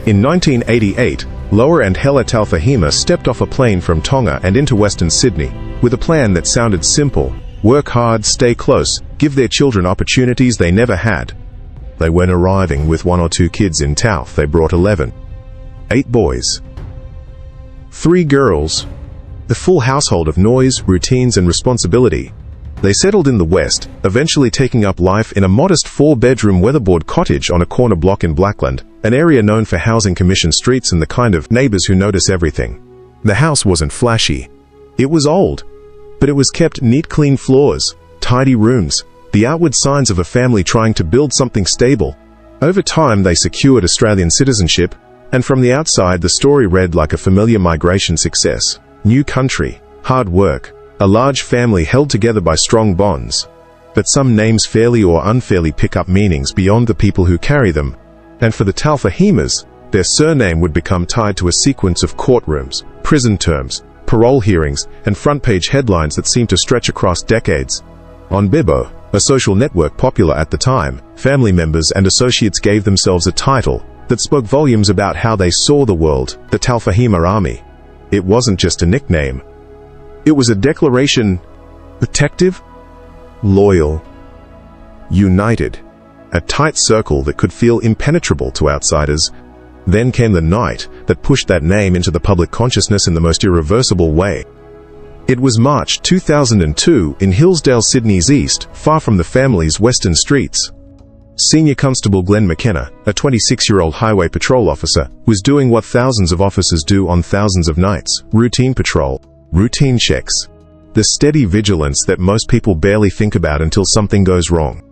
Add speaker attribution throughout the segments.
Speaker 1: In 1988, Lower and Hella Talfahima stepped off a plane from Tonga and into Western Sydney, with a plan that sounded simple: work hard, stay close, give their children opportunities they never had. They weren't arriving with 1 or 2 kids in Talf, they brought 11. 8 boys. 3 girls. The full household of noise, routines and responsibility. They settled in the West, eventually taking up life in a modest 4-bedroom weatherboard cottage on a corner block in Blackland, an area known for housing commission streets and the kind of neighbors who notice everything. The house wasn't flashy. It was old, but it was kept neat, clean floors, tidy rooms, the outward signs of a family trying to build something stable. Over time they secured Australian citizenship, and from the outside the story read like a familiar migration success. New country, hard work, a large family held together by strong bonds. But some names fairly or unfairly pick up meanings beyond the people who carry them, and for the Talfahimas, their surname would become tied to a sequence of courtrooms, prison terms, parole hearings, and front-page headlines that seem to stretch across decades. On Bibo, a social network popular at the time, family members and associates gave themselves a title that spoke volumes about how they saw the world: the Talfahima Army. It wasn't just a nickname. It was a declaration: protective, loyal, united, a tight circle that could feel impenetrable to outsiders. Then came the night that pushed that name into the public consciousness in the most irreversible way. It was March 2002 in Hillsdale, Sydney's east, far from the family's western streets. Senior Constable Glenn McKenna, a 26-year-old highway patrol officer, was doing what thousands of officers do on thousands of nights: routine patrol, routine checks. The steady vigilance that most people barely think about until something goes wrong.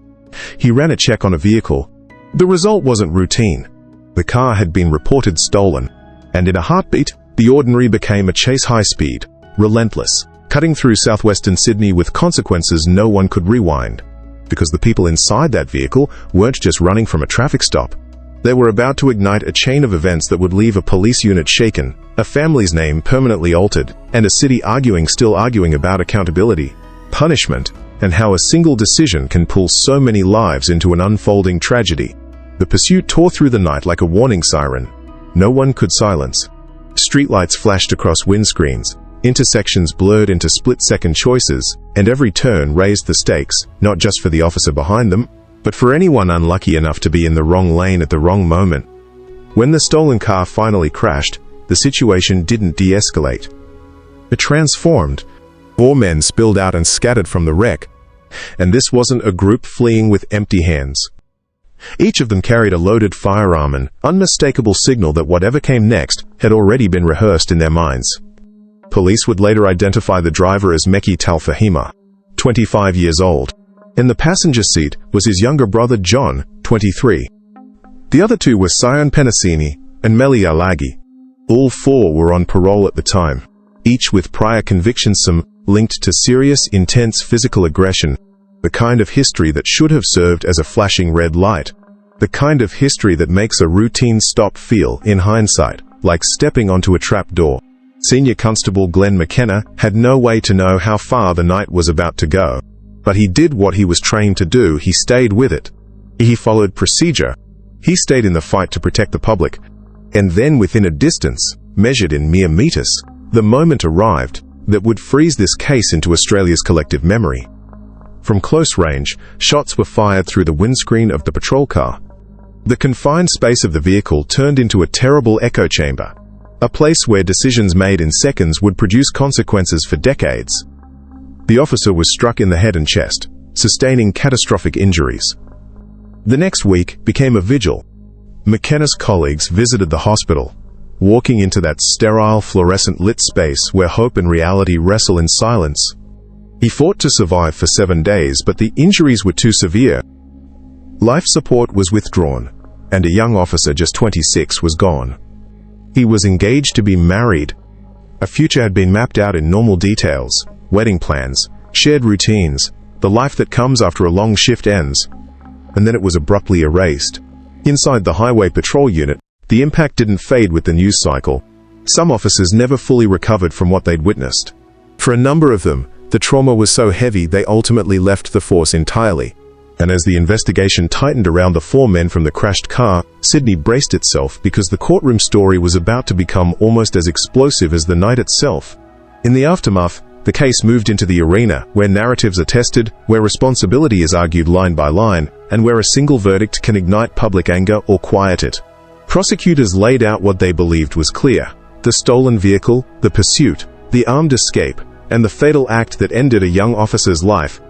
Speaker 1: He ran a check on a vehicle. The result wasn't routine. The car had been reported stolen, and in a heartbeat, the ordinary became a chase high speed, relentless, cutting through southwestern Sydney with consequences no one could rewind. Because the people inside that vehicle weren't just running from a traffic stop. They were about to ignite a chain of events that would leave a police unit shaken, a family's name permanently altered, and a city still arguing about accountability, punishment, and how a single decision can pull so many lives into an unfolding tragedy. The pursuit tore through the night like a warning siren. No one could silence. Streetlights flashed across windscreens, intersections blurred into split-second choices, and every turn raised the stakes, not just for the officer behind them, but for anyone unlucky enough to be in the wrong lane at the wrong moment. When the stolen car finally crashed, the situation didn't de-escalate. It transformed. 4 men spilled out and scattered from the wreck. And this wasn't a group fleeing with empty hands. Each of them carried a loaded firearm, an unmistakable signal that whatever came next had already been rehearsed in their minds. Police would later identify the driver as Meki Talfahima, 25 years old. In the passenger seat was his younger brother John, 23. The other 2 were Sion Penasini and Meli Alagi. All 4 were on parole at the time, each with prior convictions, some linked to serious, intense physical aggression, the kind of history that should have served as a flashing red light, the kind of history that makes a routine stop feel, in hindsight, like stepping onto a trap door. Senior Constable Glenn McKenna had no way to know how far the night was about to go. But he did what he was trained to do. He stayed with it. He followed procedure. He stayed in the fight to protect the public. And then within a distance, measured in mere meters, the moment arrived that would freeze this case into Australia's collective memory. From close range, shots were fired through the windscreen of the patrol car. The confined space of the vehicle turned into a terrible echo chamber, a place where decisions made in seconds would produce consequences for decades. The officer was struck in the head and chest, sustaining catastrophic injuries. The next week became a vigil. McKenna's colleagues visited the hospital, walking into that sterile, fluorescent-lit space where hope and reality wrestle in silence. He fought to survive for 7 days, but the injuries were too severe. Life support was withdrawn, and a young officer, just 26, was gone. He was engaged to be married. A future had been mapped out in normal details: wedding plans, shared routines, the life that comes after a long shift ends. And then it was abruptly erased. Inside the highway patrol unit, the impact didn't fade with the news cycle. Some officers never fully recovered from what they'd witnessed. For a number of them, the trauma was so heavy they ultimately left the force entirely. And as the investigation tightened around the 4 men from the crashed car, Sydney braced itself because the courtroom story was about to become almost as explosive as the night itself. In the aftermath, the case moved into the arena where narratives are tested, where responsibility is argued line by line, and where a single verdict can ignite public anger or quiet it. Prosecutors laid out what they believed was clear: the stolen vehicle, the pursuit, the armed escape, and the fatal act that ended a young officer's life.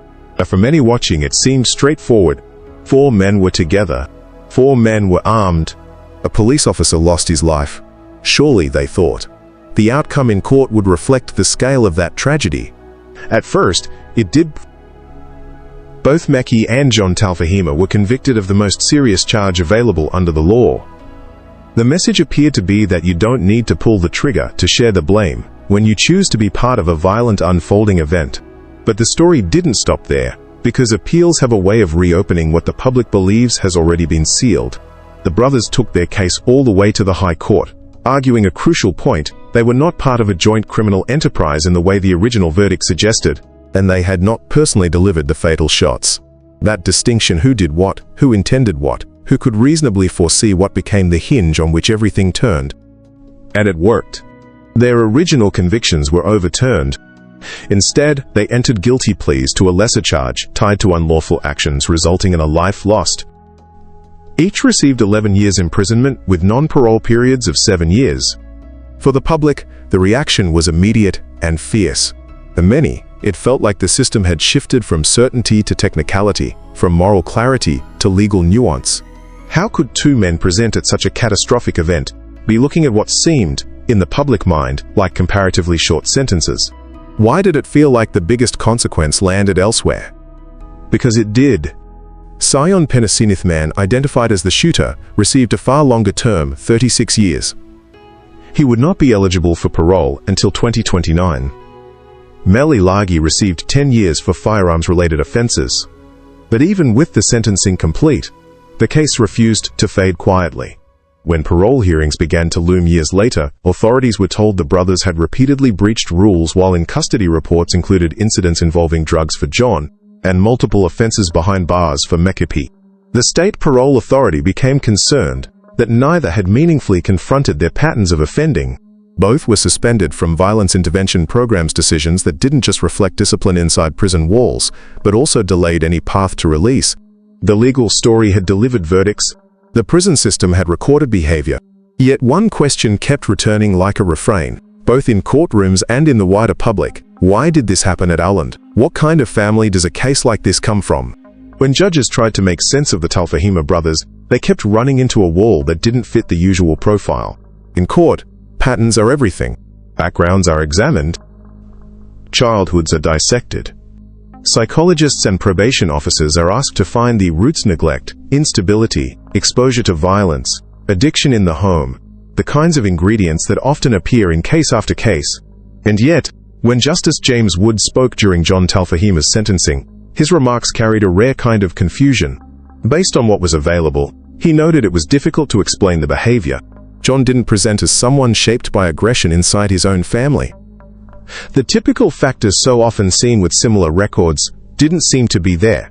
Speaker 1: For many watching, it seemed straightforward. 4 men were together. 4 men were armed. A police officer lost his life. Surely, they thought, the outcome in court would reflect the scale of that tragedy. At first, it did. Both Mekhi and John Talfahima were convicted of the most serious charge available under the law. The message appeared to be that you don't need to pull the trigger to share the blame when you choose to be part of a violent unfolding event. But the story didn't stop there, because appeals have a way of reopening what the public believes has already been sealed. The brothers took their case all the way to the High Court, arguing a crucial point: they were not part of a joint criminal enterprise in the way the original verdict suggested, and they had not personally delivered the fatal shots. That distinction, who did what, who intended what, who could reasonably foresee what, became the hinge on which everything turned. And it worked. Their original convictions were overturned. Instead, they entered guilty pleas to a lesser charge tied to unlawful actions resulting in a life lost. Each received 11 years imprisonment with non-parole periods of 7 years. For the public, the reaction was immediate and fierce. For many, it felt like the system had shifted from certainty to technicality, from moral clarity to legal nuance. How could 2 men present at such a catastrophic event be looking at what seemed, in the public mind, like comparatively short sentences? Why did it feel like the biggest consequence landed elsewhere? Because it did. Sion Penissinith, man identified as the shooter, received a far longer term, 36 years. He would not be eligible for parole until 2029. Meli Lagi received 10 years for firearms-related offenses. But even with the sentencing complete, the case refused to fade quietly. When parole hearings began to loom years later, authorities were told the brothers had repeatedly breached rules, while in custody reports included incidents involving drugs for John and multiple offenses behind bars for Mekhi. The state parole authority became concerned that neither had meaningfully confronted their patterns of offending. Both were suspended from violence intervention programs, decisions that didn't just reflect discipline inside prison walls, but also delayed any path to release. The legal story had delivered verdicts. The prison system had recorded behavior. Yet one question kept returning like a refrain, both in courtrooms and in the wider public. Why did this happen at Owland? What kind of family does a case like this come from? When judges tried to make sense of the Talfahima brothers, they kept running into a wall that didn't fit the usual profile. In court, patterns are everything. Backgrounds are examined. Childhoods are dissected. Psychologists and probation officers are asked to find the roots: neglect, instability, exposure to violence, addiction in the home, the kinds of ingredients that often appear in case after case. And yet, when Justice James Wood spoke during John Talfahima's sentencing, his remarks carried a rare kind of confusion. Based on what was available, he noted it was difficult to explain the behavior. John didn't present as someone shaped by aggression inside his own family. The typical factors so often seen with similar records didn't seem to be there.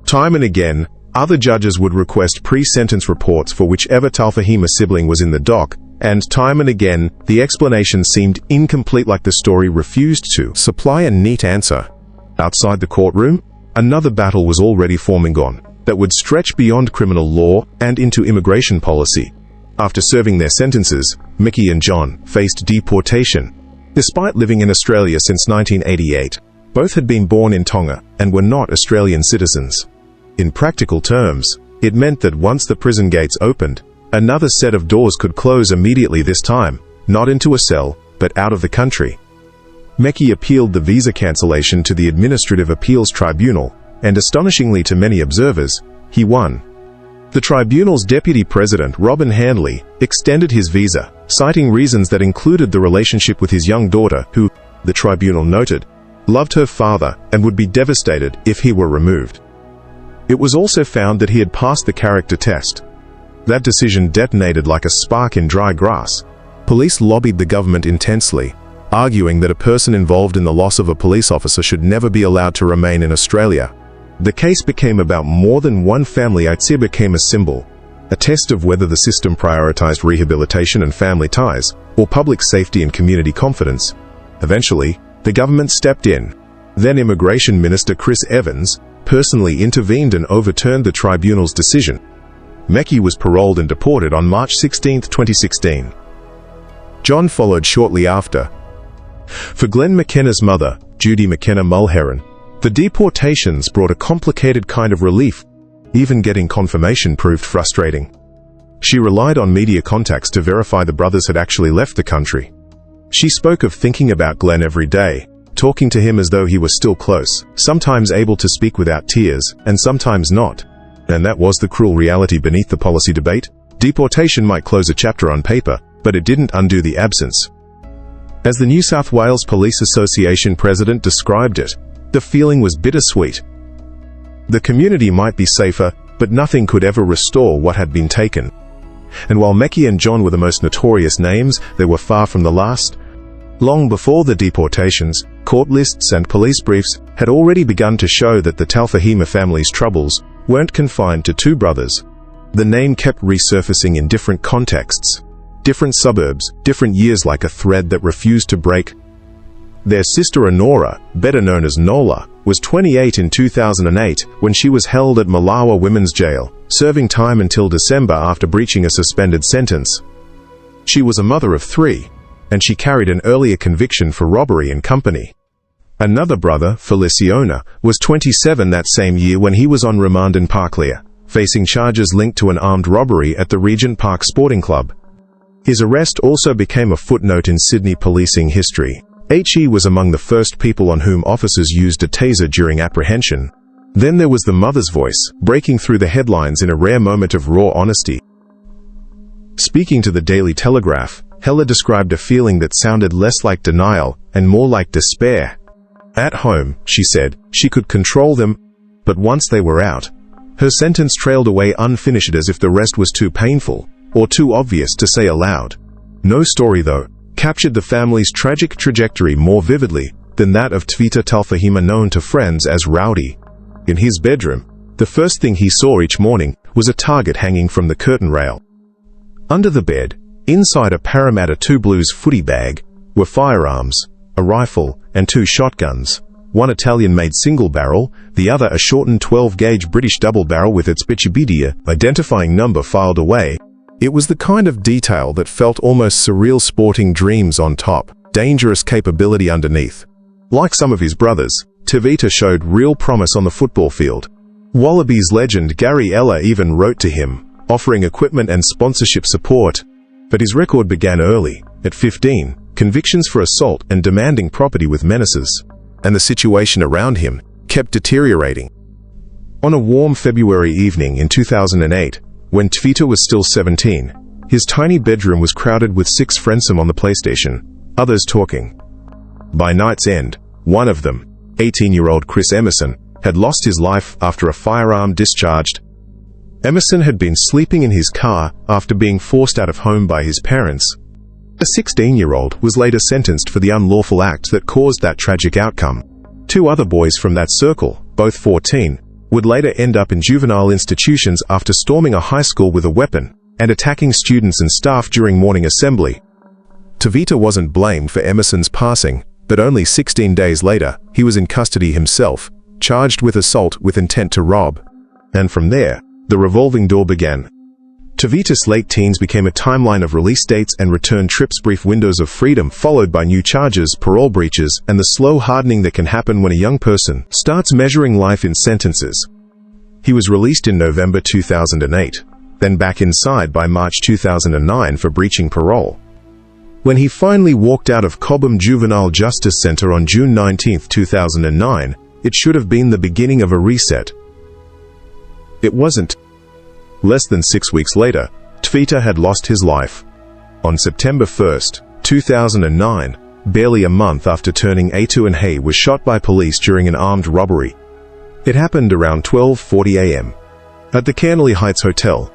Speaker 1: Time and again, other judges would request pre-sentence reports for whichever Talfahima sibling was in the dock, and time and again, the explanation seemed incomplete, like the story refused to supply a neat answer. Outside the courtroom, another battle was already forming on that would stretch beyond criminal law and into immigration policy. After serving their sentences, Mekhi and John faced deportation. Despite living in Australia since 1988, both had been born in Tonga and were not Australian citizens. In practical terms, it meant that once the prison gates opened, another set of doors could close immediately, this time, not into a cell, but out of the country. Mekhi appealed the visa cancellation to the Administrative Appeals Tribunal, and astonishingly to many observers, he won. The tribunal's deputy president, Robin Handley, extended his visa, citing reasons that included the relationship with his young daughter, who, the tribunal noted, loved her father and would be devastated if he were removed. It was also found that he had passed the character test. That decision detonated like a spark in dry grass. Police lobbied the government intensely, arguing that a person involved in the loss of a police officer should never be allowed to remain in Australia. The case became about more than one family. It became a symbol, a test of whether the system prioritized rehabilitation and family ties, or public safety and community confidence. Eventually, the government stepped in. Then Immigration Minister Chris Evans personally intervened and overturned the tribunal's decision. Mekki was paroled and deported on March 16, 2016. John followed shortly after. For Glenn McKenna's mother, Judy McKenna Mulheron, the deportations brought a complicated kind of relief. Even getting confirmation proved frustrating. She relied on media contacts to verify the brothers had actually left the country. She spoke of thinking about Glenn every day, talking to him as though he was still close, sometimes able to speak without tears, and sometimes not. And that was the cruel reality beneath the policy debate. Deportation might close a chapter on paper, but it didn't undo the absence. As the New South Wales Police Association president described it, the feeling was bittersweet. The community might be safer, but nothing could ever restore what had been taken. And while Mekki and John were the most notorious names, they were far from the last. Long before the deportations, court lists and police briefs had already begun to show that the Talfahima family's troubles weren't confined to two brothers. The name kept resurfacing in different contexts, different suburbs, different years, like a thread that refused to break. Their sister Honora, better known as Nola, was 28 in 2008 when she was held at Malawa Women's Jail, serving time until December after breaching a suspended sentence. She was a mother of 3, and she carried an earlier conviction for robbery and company. Another brother, Feliciano, was 27 that same year when he was on remand in Parkleya, facing charges linked to an armed robbery at the Regent Park Sporting Club. His arrest also became a footnote in Sydney policing history. He was among the first people on whom officers used a taser during apprehension. Then there was the mother's voice, breaking through the headlines in a rare moment of raw honesty. Speaking to the Daily Telegraph, Hella described a feeling that sounded less like denial and more like despair. At home, she said, she could control them, but once they were out, her sentence trailed away unfinished as if the rest was too painful or too obvious to say aloud. No story, though, captured the family's tragic trajectory more vividly than that of Tvita Talfahima, known to friends as Rowdy. In his bedroom, the first thing he saw each morning was a target hanging from the curtain rail. Under the bed, inside a Parramatta 2 Blues footy bag, were firearms, a rifle, and 2 shotguns, one Italian-made single-barrel, the other a shortened 12-gauge British double-barrel with its Bichibidia identifying number filed away. It was the kind of detail that felt almost surreal, sporting dreams on top, dangerous capability underneath. Like some of his brothers, Tvita showed real promise on the football field. Wallabies legend Gary Ella even wrote to him, offering equipment and sponsorship support. But his record began early, at 15, convictions for assault and demanding property with menaces. And the situation around him kept deteriorating. On a warm February evening in 2008, when Tvita was still 17, his tiny bedroom was crowded with 6 friends on the PlayStation, others talking. By night's end, one of them, 18-year-old Chris Emerson, had lost his life after a firearm discharged. Emerson had been sleeping in his car after being forced out of home by his parents. A 16-year-old was later sentenced for the unlawful act that caused that tragic outcome. 2 other boys from that circle, both 14, would later end up in juvenile institutions after storming a high school with a weapon and attacking students and staff during morning assembly. Tvita wasn't blamed for Emerson's passing, but only 16 days later, he was in custody himself, charged with assault with intent to rob. And from there, the revolving door began. Tvita's late teens became a timeline of release dates and return trips, brief windows of freedom followed by new charges, parole breaches, and the slow hardening that can happen when a young person starts measuring life in sentences. He was released in November 2008, then back inside by March 2009 for breaching parole. When he finally walked out of Cobham Juvenile Justice Centre on June 19, 2009, it should have been the beginning of a reset. It wasn't. Less than 6 weeks later, Tvita had lost his life. On September 1, 2009, barely a month after turning 18, and he was shot by police during an armed robbery. It happened around 12:40 a.m. at the Canley Heights Hotel.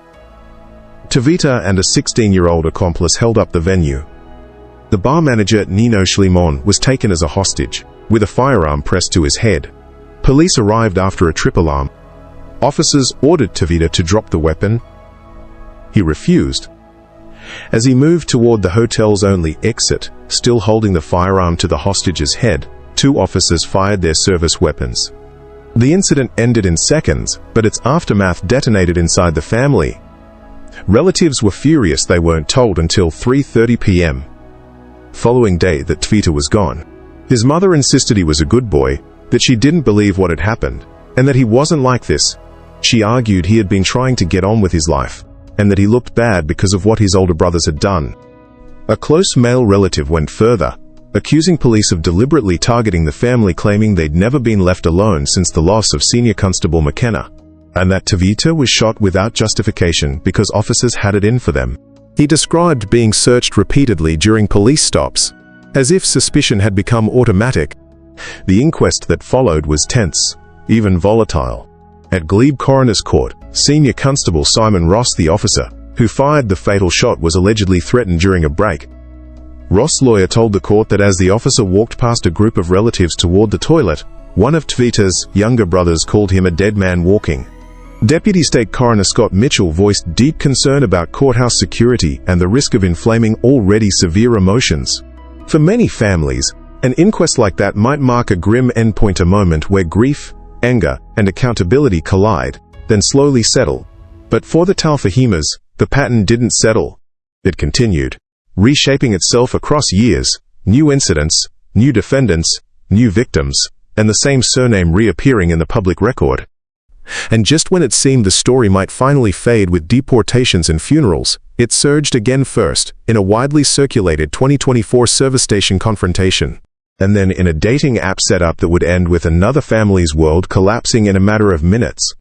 Speaker 1: Tvita and a 16-year-old accomplice held up the venue. The bar manager, Nino Schlimon, was taken as a hostage, with a firearm pressed to his head. Police arrived after a trip alarm. Officers ordered Tavita to drop the weapon. He refused. As he moved toward the hotel's only exit, still holding the firearm to the hostage's head, 2 officers fired their service weapons. The incident ended in seconds, but its aftermath detonated inside the family. Relatives were furious they weren't told until 3:30 p.m. following day that Tavita was gone. His mother insisted he was a good boy, that she didn't believe what had happened, and that he wasn't like this. She argued he had been trying to get on with his life, and that he looked bad because of what his older brothers had done. A close male relative went further, accusing police of deliberately targeting the family, claiming they'd never been left alone since the loss of Senior Constable McKenna, and that Tavita was shot without justification because officers had it in for them. He described being searched repeatedly during police stops, as if suspicion had become automatic. The inquest that followed was tense, even volatile. At Glebe Coroner's Court, Senior Constable Simon Ross, the officer who fired the fatal shot, was allegedly threatened during a break. Ross' lawyer told the court that as the officer walked past a group of relatives toward the toilet, one of Tavita's younger brothers called him a dead man walking. Deputy State Coroner Scott Mitchell voiced deep concern about courthouse security and the risk of inflaming already severe emotions. For many families, an inquest like that might mark a grim endpoint, a moment where grief, anger, and accountability collide, then slowly settle. But for the Talfahimas, the pattern didn't settle. It continued, reshaping itself across years, new incidents, new defendants, new victims, and the same surname reappearing in the public record. And just when it seemed the story might finally fade with deportations and funerals, it surged again, first in a widely circulated 2024 service station confrontation, and then in a dating app setup that would end with another family's world collapsing in a matter of minutes.